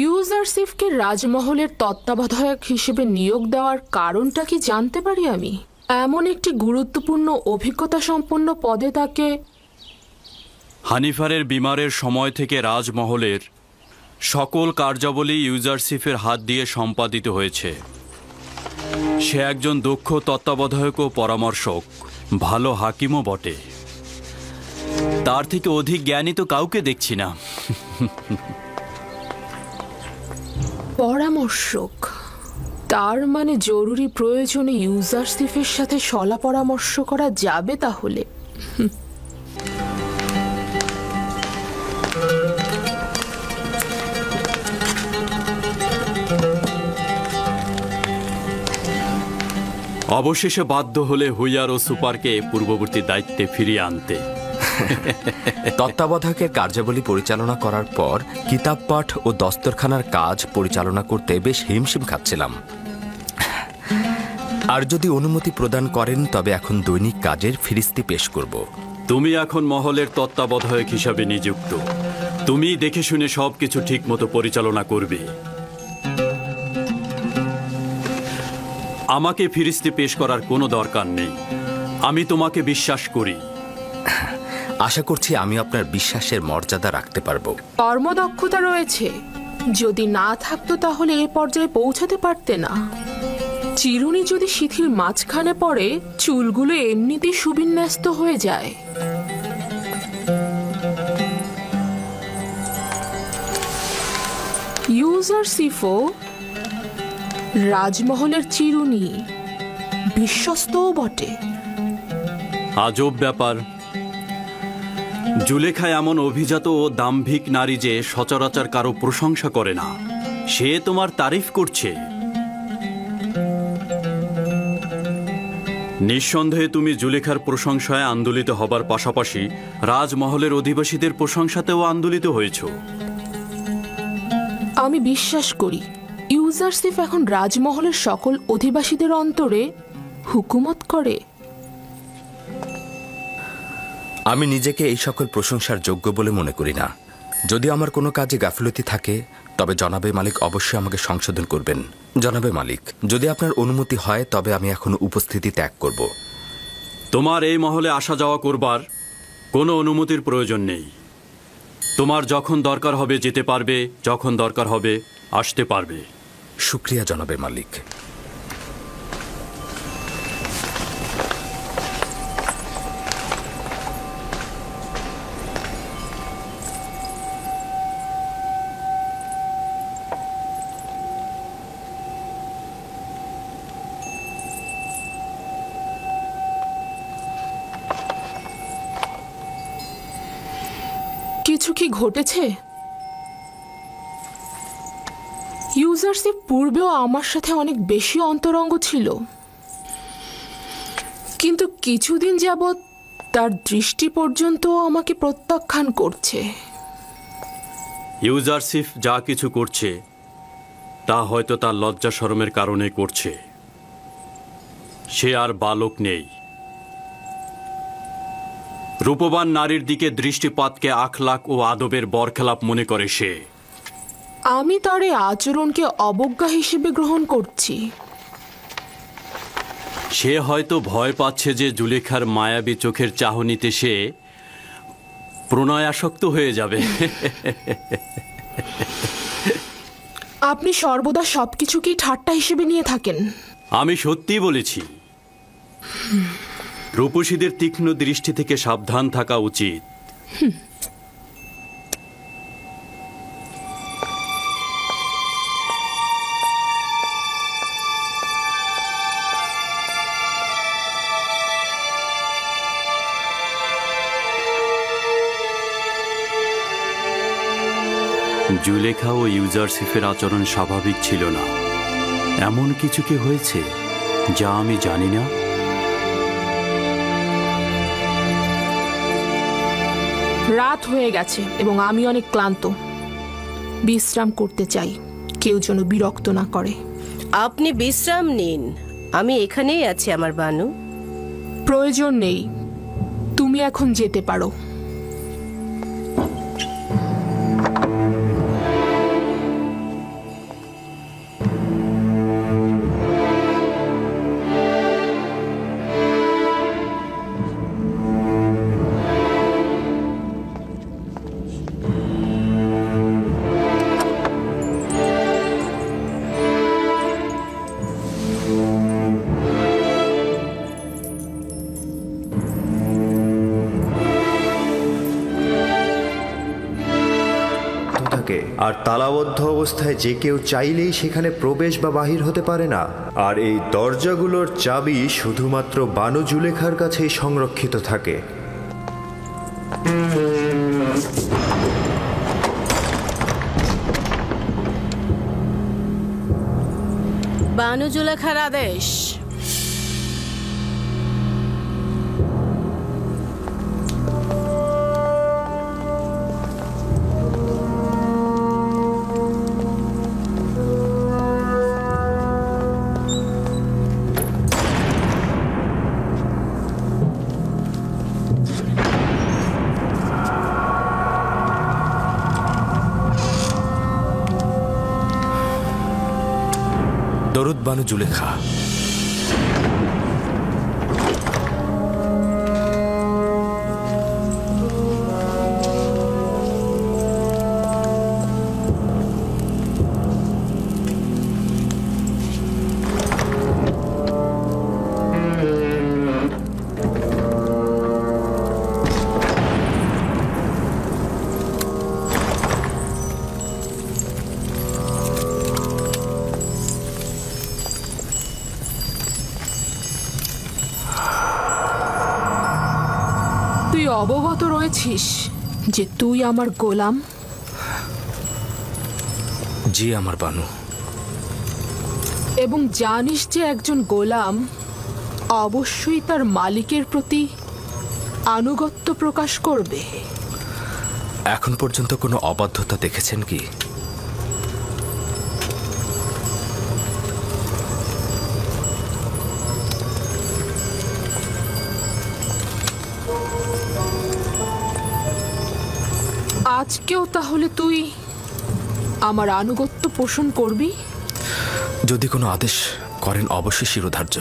ইউজারসিফকে রাজমহলের তত্ত্বাবধায়ক হিসেবে নিয়োগ দেওয়ার কারণটা কি জানতে পারি আমি? এমন একটি গুরুত্বপূর্ণ অভিজ্ঞতা সম্পন্ন পদে তাকে... হানিফারের বিমারের সময় থেকে রাজমহলের সকল কার্যাবলী ইউজারসিফের হাত দিয়ে সম্পাদিত হয়েছে। সে একজন দক্ষ তত্ত্বাবধায়ক ও পরামর্শক, ভালো হাকিমও বটে। তার থেকে অধিক জ্ঞানী তো কাউকে দেখছি না। পরামর্শক, তার মানে জরুরি প্রয়োজনে ইউজারসিফের সাথে সলা পরামর্শ করা যাবে তাহলে। অবশেষে বাধ্য হলে হুইয়ার ও সুপারকে পূর্ববর্তী দায়িত্বে ফিরিয়ে আনতে। তত্ত্বাবধায়কের কার্যাবলী পরিচালনা করার পর কিতাব পাঠ ও দস্তরখানার কাজ পরিচালনা করতে বেশ হিমশিম খাচ্ছিলাম। আর যদি অনুমতি প্রদান করেন তবে এখন দৈনিক কাজের ফিরিস্তি পেশ করব। তুমি এখন মহলের তত্ত্বাবধায়ক হিসাবে নিযুক্ত। তুমি দেখে শুনে সবকিছু ঠিক মতো পরিচালনা করবে। আমাকে ফিরিস্তি পেশ করার কোনো দরকার নেই। আমি তোমাকে বিশ্বাস করি। আশা করছি আমি আপনার বিশ্বাসের মর্যাদা রাখতে পারবো। কর্মদক্ষতা রয়েছে, যদি না থাকতো তাহলে এ পর্যায়ে পৌঁছাতে পারতে না। চিরুনি যদি শিথিল মাঝখানে পড়ে, চুলগুলো এমনিতেই সুবিন্যস্ত হয়ে যায়। ইউজারসিফও রাজমহলের চিরুনি, বিশ্বস্তও বটে। আজব ব্যাপার। জুলেখা এমন অভিজাত ও দাম্ভিক নারী যে সচরাচর কারো প্রশংসা করে না। সে তোমার তারিফ করছে। নিঃসন্দেহে তুমি জুলেখার প্রশংসায় আন্দোলিত হবার পাশাপাশি রাজমহলের অধিবাসীদের প্রশংসাতেও আন্দোলিত হয়েছ। আমি বিশ্বাস করি ইউজারসিফ এখন রাজমহলের সকল অধিবাসীদের অন্তরে হুকুমত করে। আমি নিজেকে এই সকল প্রশংসার যোগ্য বলে মনে করি না। যদি আমার কোনো কাজে গাফিলতি থাকে তবে জনাবে মালিক অবশ্যই আমাকে সংশোধন করবেন। জনাবে মালিক, যদি আপনার অনুমতি হয় তবে আমি এখন উপস্থিতি ত্যাগ করব। তোমার এই মহলে আসা যাওয়া করবার কোনো অনুমতির প্রয়োজন নেই। তোমার যখন দরকার হবে যেতে পারবে, যখন দরকার হবে আসতে পারবে। শুক্রিয়া জনাবে মালিক। কিছু কি ঘটেছে? ইউজারসিফ পূর্বেও আমার সাথে অনেক বেশি অন্তরঙ্গ ছিল, কিন্তু কিছুদিন যাবৎ তার দৃষ্টি পর্যন্ত আমাকে প্রত্যাখ্যান করছে। ইউজারসিফ যা কিছু করছে তা হয়তো তার লজ্জা শরমের কারণে করছে। সে আর বালক নেই। রূপবান নারীর দিকে দৃষ্টিপাতকে আখলাক ও আদবের বরখেলাপ মনে করে সে। আমি তার এই আচরণকে অবজ্ঞা হিসেবে গ্রহণ করছি। সে হয়তো ভয় পাচ্ছে যে জুলেখার মায়াবী চোখের চাহনিতে সে প্রণয়াসক্ত হয়ে যাবে। আপনি সর্বদা সবকিছুকেই ঠাট্টা হিসেবে নিয়ে থাকেন। আমি সত্যি বলেছি। রূপসীদের তীক্ষ্ণ দৃষ্টি থেকে সাবধান থাকা উচিত। জুলেখা ও ইউজারসিফের আচরণ স্বাভাবিক ছিল না। এমন কিছু কি হয়েছে যা আমি জানি না? রাত হয়ে গেছে এবং আমি অনেক ক্লান্ত। বিশ্রাম করতে চাই, কেউ যেন বিরক্ত না করে। আপনি বিশ্রাম নিন, আমি এখানেই আছি আমার বানু। প্রয়োজন নেই, তুমি এখন যেতে পারো। থাকে, আর তালাবদ্ধ অবস্থায় যে কেউ চাইলেই সেখানে প্রবেশ বা বাহির হতে পারে না। আর এই দরজাগুলোর চাবি শুধুমাত্র বানু জুলেখার কাছেই সংরক্ষিত থাকে। বানু জুলেখার আদেশ। দরুদ বানু জুলেখা। তুই অবগত রয়েছিস যে তুই আমার গোলাম? জি আমার বানু। এবং জানিস যে একজন গোলাম অবশ্যই তার মালিকের প্রতি আনুগত্য প্রকাশ করবে। এখন পর্যন্ত কোনো অবাধ্যতা দেখেছেন কি? আজকেও তাহলে তুই আমার আনুগত্য পোষণ করবি? যদি কোনো আদেশ করেন অবশ্যই শিরোধার্য।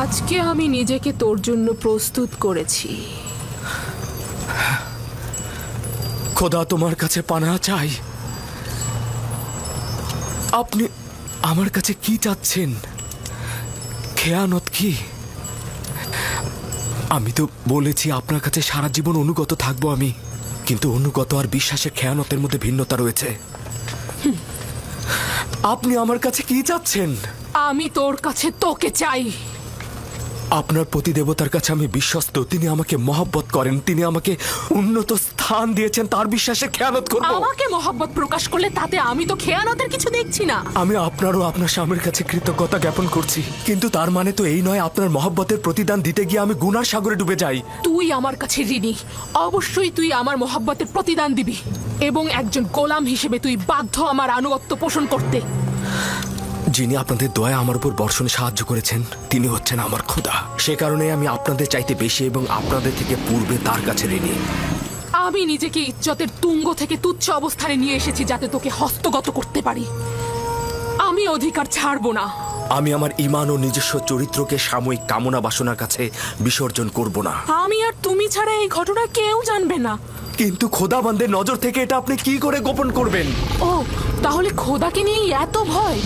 আজকে আমি নিজেকে তোর জন্য প্রস্তুত করেছি। খোদা তোমার কাছে পানাহ চাই। আপনি আমার কাছে কি চাচ্ছেন? খেয়ানত কি? আমি তো বলেছি আপনার কাছে সারা জীবন অনুগত থাকবো আমি, কিন্তু অনুগত আর বিশ্বাসের খেয়ানতের মধ্যে ভিন্নতা রয়েছে। আপনি আমার কাছে কি চাচ্ছেন? আমি তোর কাছে তোকে চাই। আপনার প্রতিদেবতার কাছে আমি বিশ্বস্ত। তিনি আমাকে মহব্বত করেন, তিনি আমাকে উন্নত স্থান দিয়েছেন, তার বিশ্বাসে খেয়ানত করব। আমাকে মহব্বত প্রকাশ করলে তাতে আমি তো খেয়ানতের কিছু দেখছি না। আমি আপনারও আপনার স্বামীর কাছে কৃতজ্ঞতা জ্ঞাপন করছি, কিন্তু তার মানে তো এই নয় আপনার মহব্বতের প্রতিদান দিতে গিয়ে আমি গুনার সাগরে ডুবে যাই। তুই আমার কাছে ঋণী, অবশ্যই তুই আমার মহব্বতের প্রতিদান দিবি, এবং একজন গোলাম হিসেবে তুই বাধ্য আমার আনুগত্য পোষণ করতে। যিনি আপনাদের দয়া আমার উপর বর্ষণে সাহায্য করেছেন তিনি হচ্ছেন আমার খোদা। সে কারণে আমি আপনাদের চাইতে বেশি এবং আপনাদের থেকে পূর্বে তার কাছে ঋণী। আমি নিজেকে ইজ্জতের তুঙ্গ থেকে তুচ্ছ অবস্থানে নিয়ে এসেছি যাতে তোকে হস্তগত করতে পারি। আমি অধিকার ছাড়বো না। আমি আমার ঈমান ও নিজস্ব চরিত্রকে সাময়িক কামনা বাসনার কাছে বিসর্জন করব না। আমি আর তুমি ছাড়া এই ঘটনা কেউ জানবে না। কিন্তু খোদাবন্দের নজর থেকে এটা আপনি কি করে গোপন করবেন? ও, তাহলে খোদাকে নিয়ে এত ভয়?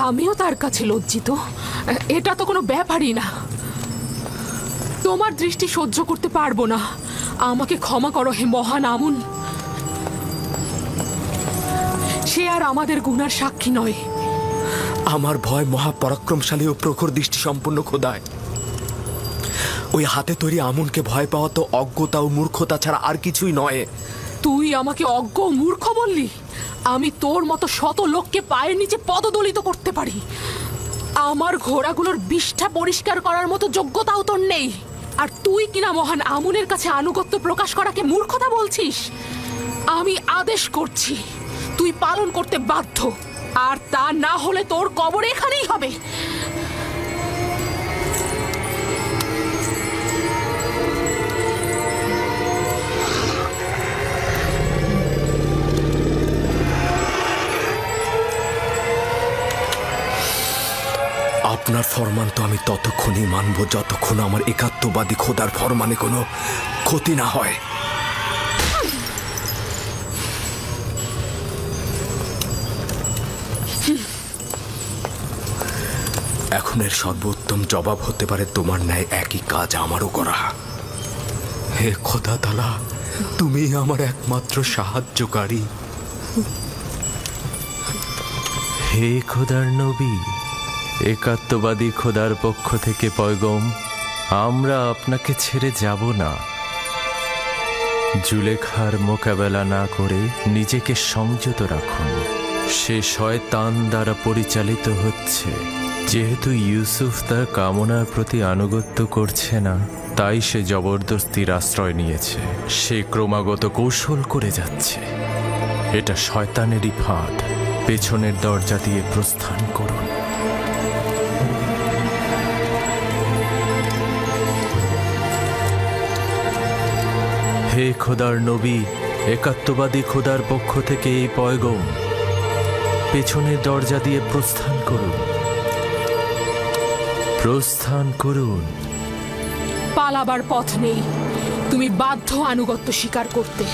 আমিও তার কাছে লজ্জিত। এটা তো কোনো ব্যাপারই না। তোমার দৃষ্টি সহ্য করতে পারবো না। আমাকে ক্ষমা করো হে মহান আমুন। সে আর আমাদের গুনার সাক্ষী নয়। আমার ভয় মহাপরাক্রমশালী ও প্রখর দৃষ্টি সম্পন্ন খোদায়। ওই হাতে তৈরি আমুনকে ভয় পাওয়া তো অজ্ঞতা ও মূর্খতা ছাড়া আর কিছুই নয়। তুই আমাকে অজ্ঞ মূর্খ বললি? আমি তোর মতো শত লোককে পায়ের নিচে পদদলিত করতে পারি। আমার ঘোড়াগুলোর বিষ্ঠা পরিষ্কার করার মতো যোগ্যতাও তোর নেই, আর তুই কিনা মহান আমুনের কাছে আনুগত্য প্রকাশ করাকে মূর্খতা বলছিস? আমি আদেশ করছি, তুই পালন করতে বাধ্য, আর তা না হলে তোর কবর এখানেই হবে। আপনার ফরমান তো আমি ততক্ষণই মানব যতক্ষণ আমার একাত্মবাদী খোদার ফরমানে কোনো ক্ষতি না হয়। এখন এর সর্বোত্তম জবাব হতে পারে তোমার ন্যায় একই কাজ আমারও করা। হে খোদা তাআলা, তুমি আমার একমাত্র সাহায্যকারী। হে খোদার নবী, একাত্মবাদী খোদার পক্ষ থেকে পয়গম, আমরা আপনাকে ছেড়ে যাব না। জুলেখার মোকাবেলা না করে নিজেকে সংযত রাখুন। সে শয়তান দ্বারা পরিচালিত হচ্ছে। যেহেতু ইউসুফ তার কামনার প্রতি আনুগত্য করছে না, তাই সে জবরদস্তির আশ্রয় নিয়েছে। সে ক্রমাগত কৌশল করে যাচ্ছে। এটা শয়তানেরই ফাঁদ। পেছনের দরজা দিয়ে প্রস্থান করুন। হে খোদার নবী, একাত্মবাদী খোদার পক্ষ থেকে এই পয়গম, পেছনের দরজা দিয়ে প্রস্থান করুন। প্রস্থান করুন। পালাবার পথ নেই, তুমি বাধ্য আনুগত্য স্বীকার করতে।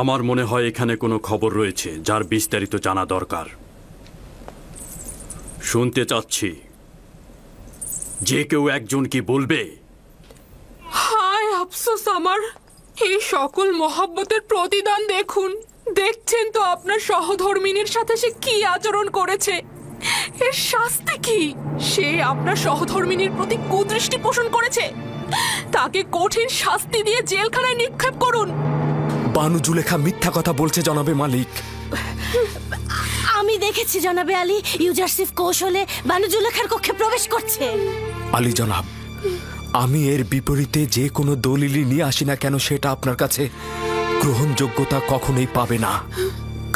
আমার মনে হয় এখানে কোনো খবর রয়েছে যার বিস্তারিত জানা দরকার। শুনতে চাচ্ছি, যে কেউ একজন কি বলবে? হায় আফসোস আমার, এই সকল মহব্বতের প্রতিদান দেখুন। দেখছেন তো আপনার সহধর্মিনীর সাথে সে কি আচরণ করেছে। এর শাস্তি কি? সে আপনার সহধর্মিনীর প্রতি কুদৃষ্টি পোষণ করেছে। তাকে কঠিন শাস্তি দিয়ে জেলখানায় নিক্ষেপ করুন। বানু জুলেখা মিথ্যা কথা বলছে জনাবে মালিক। আমি দেখেছি জনাবে আলী, ইউজারসিফ কৌশলে বানু জুলেখার কক্ষে প্রবেশ করছে। আলী জনাব, আমি এর বিপরীতে যে কোনো দলিলই নিয়ে আসি না কেন, সেটা আপনার কাছে গ্রহণযোগ্যতা কখনোই পাবে না।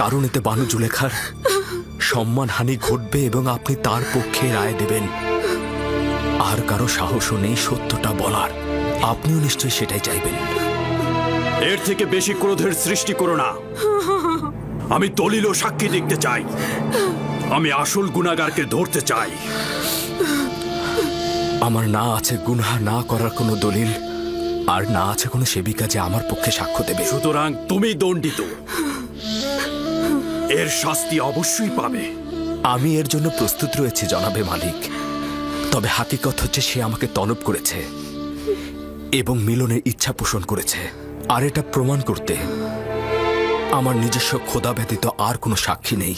কারণ এতে বানু জুলেখার সম্মানহানি ঘটবে এবং আপনি তার পক্ষে রায় দেবেন। আর কারো সাহসও নেই সত্যটা বলার। আপনিও নিশ্চয়ই সেটাই চাইবেন। এর থেকে বেশি ক্রোধের সৃষ্টি করো না। আমি দলিল ও সাক্ষী দেখতে চাই। আমি আসল গুনাহগারকে ধরতে চাই। আমার না আছে গুনাহ না করার কোনো দলিল, আর না আছে কোনো সেবিকা যে আমার পক্ষে সাক্ষ্য দেবে। সুতরাং তুমি দণ্ডিত। এর শাস্তি অবশ্যই পাবে। আমি এর জন্য প্রস্তুত রয়েছি জনাবে মালিক। তবে হাকিকত হচ্ছে সে আমাকে তলব করেছে এবং মিলনের ইচ্ছা পোষণ করেছে। আর এটা প্রমাণ করতে আমার নিজস্ব খোদা ব্যতীত আর কোনো সাক্ষী নেই।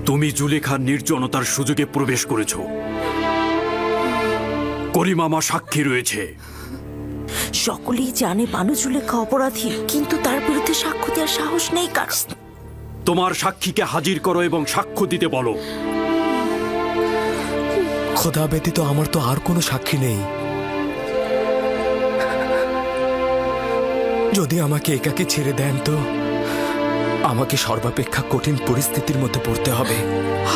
তুমি জুলেখার নির্জনতার সুযোগে প্রবেশ করেছ। করিমামা সাক্ষী রয়েছে। সকলেই জানে বানু জুলেখা অপরাধী, কিন্তু তার বিরুদ্ধে সাক্ষ্য দেওয়ার সাহস নেই কার। তোমার সাক্ষীকে হাজির করো এবং সাক্ষ্য দিতে বলো। খোদা ব্যতীত আমার তো আর কোনো সাক্ষী নেই। যদি আমাকে একাকে ছেড়ে দেন তো আমাকে সর্বাপেক্ষা কঠিন পরিস্থিতির মধ্যে পড়তে হবে।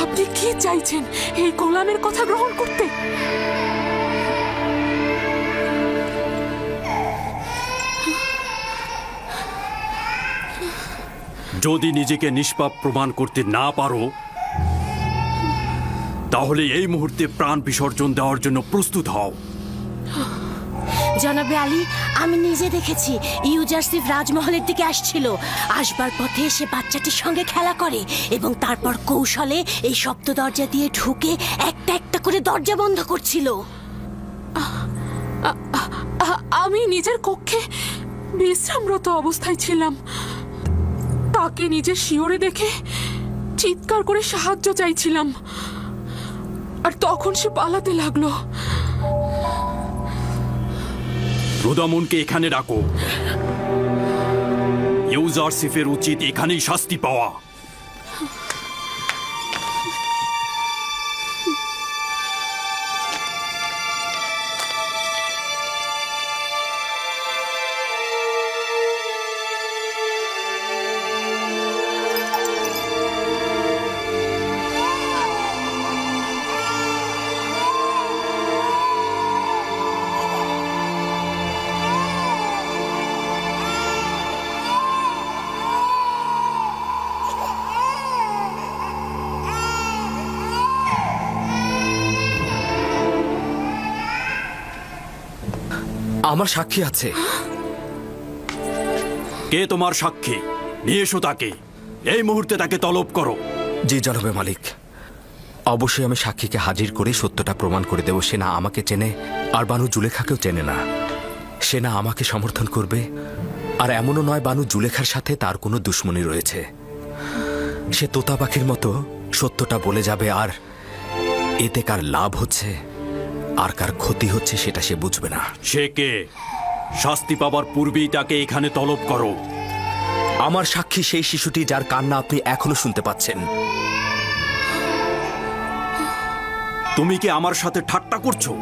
আপনি কি চাইছেন, এই গোলামের কথা গ্রহণ করতে? যদি নিজেকে নিষ্পাপ প্রমাণ করতে না পারো তাহলে এই মুহূর্তে প্রাণ বিসর্জন দেওয়ার জন্য প্রস্তুত হও। জনাবে আলী, আমি নিজে দেখেছি ইউজারসিফ রাজমহলের দিকে আসছিল। আসবার পথে সে বাচ্চাটির সঙ্গে খেলা করে এবং তারপর কৌশলে এই সপ্ত দরজা দিয়ে ঢুকে একটা একটা করে দরজা বন্ধ করছিল। আমি নিজের কক্ষে বিশ্রামরত অবস্থায় ছিলাম। তাকে নিজের শিয়রে দেখে চিৎকার করে সাহায্য চাইছিলাম, আর তখন সে পালাতে লাগলো। রুদামনকে এখানে ডাকো। ইউজারসিফের উচিত এখানেই শাস্তি পাওয়া। আমার সাক্ষী আছে। কে তোমার সাক্ষী? নিয়ে এসো তাকে। এই মুহূর্তে তাকে তলব করো। জি জনাবে মালিক, অবশ্যই আমি সাক্ষীকে হাজির করে সত্যটা প্রমাণ করে দেব। সে না আমাকে চেনে, আর বানু জুলেখাকেও চেনে না। সে না আমাকে সমর্থন করবে, আর এমনও নয় বানু জুলেখার সাথে তার কোনো দুশ্মনী রয়েছে। সে তোতা পাখির মতো সত্যটা বলে যাবে, আর এতে কার লাভ হচ্ছে আর কার ক্ষতি হচ্ছে সেটা সে বুঝবে না। সে কে? শাস্তি পাবার পূর্বেই তাকে এখানে তলব করো। আমার সাক্ষী সেই শিশুটি যার কান্না আপনি এখনো শুনতে পাচ্ছেন। তুমি কি আমার সাথে ঠাট্টা করছো?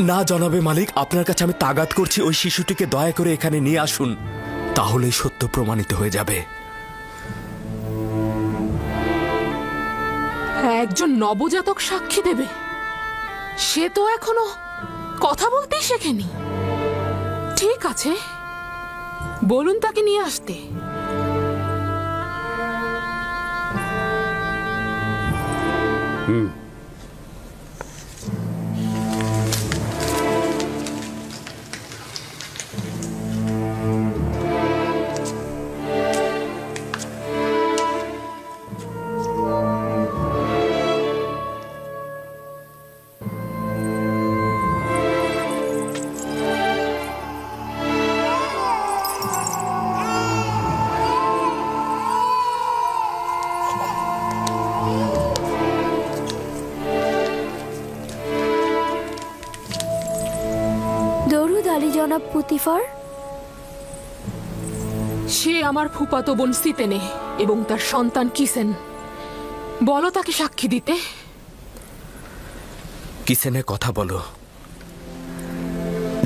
না জনাবে মালিক, আপনার কাছে আমি তাগাদ করছি, ওই শিশুটিকে দয়া করে এখানে নিয়ে আসুন, তাহলেই সত্য প্রমাণিত হয়ে যাবে। একজন নবজাতক সাক্ষী দেবে? সে তো এখনো কথা বলতেই শেখেনি। ঠিক আছে, বলুন তাকে নিয়ে আসতে। জনাব পুতিফার, সে আমার ফুফাতো বোন সিতেনে এবং তার সন্তান কিসেন। বলো তাকে সাক্ষী দিতে। কিসেনের কথা বলো।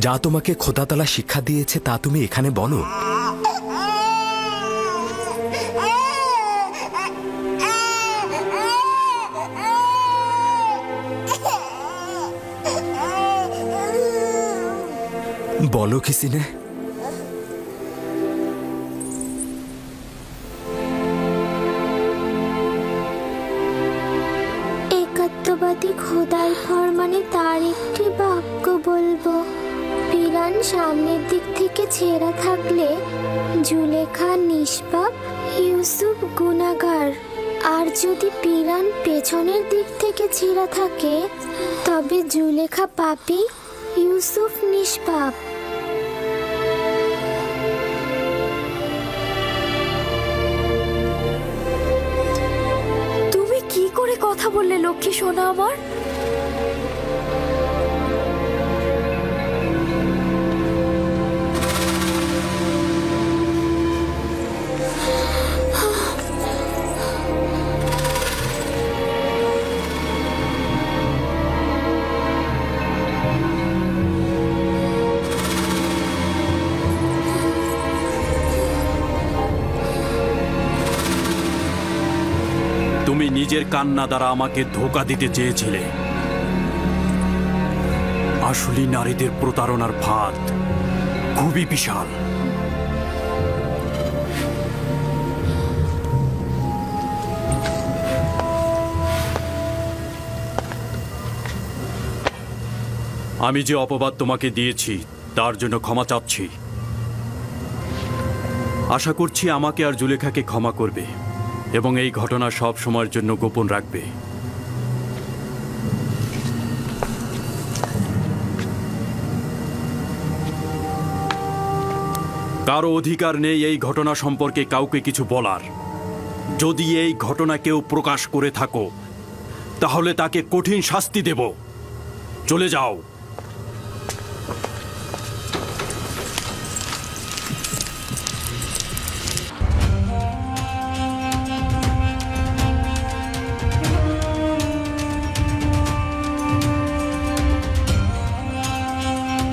যা তোমাকে খোদাতালা শিক্ষা দিয়েছে তা তুমি এখানে বলো। বলো কিসিনে। একাত্মবাদী খোদার ফরমানে তার একটি বাক্য বলবো। পিরান সামনের দিক থেকে ছেঁড়া থাকলে জুলেখা নিষ্পাপ, ইউসুফ গুনাহগার। আর যদি পিরান পেছনের দিক থেকে ছেঁড়া থাকে তবে জুলেখা পাপী, ইউসুফ নিষ্পাপ। তুমি কি করে কথা বললে লক্ষ্মী সোনা আমার? তুমি নিজের কান্না দ্বারা আমাকে ধোঁকা দিতে চেয়েছিলে। আসলে নারীদের প্রতারণার ফাঁদ খুবই বিশাল। আমি যে অপবাদ তোমাকে দিয়েছি তার জন্য ক্ষমা চাচ্ছি। আশা করছি আমাকে আর জুলেখাকে ক্ষমা করবে এবং এই ঘটনা সব সময়ের জন্য গোপন রাখবে। কারো অধিকার নেই এই ঘটনা সম্পর্কে কাউকে কিছু বলার। যদি এই ঘটনা কেউ প্রকাশ করে থাকো তাহলে তাকে কঠিন শাস্তি দেব। চলে যাও।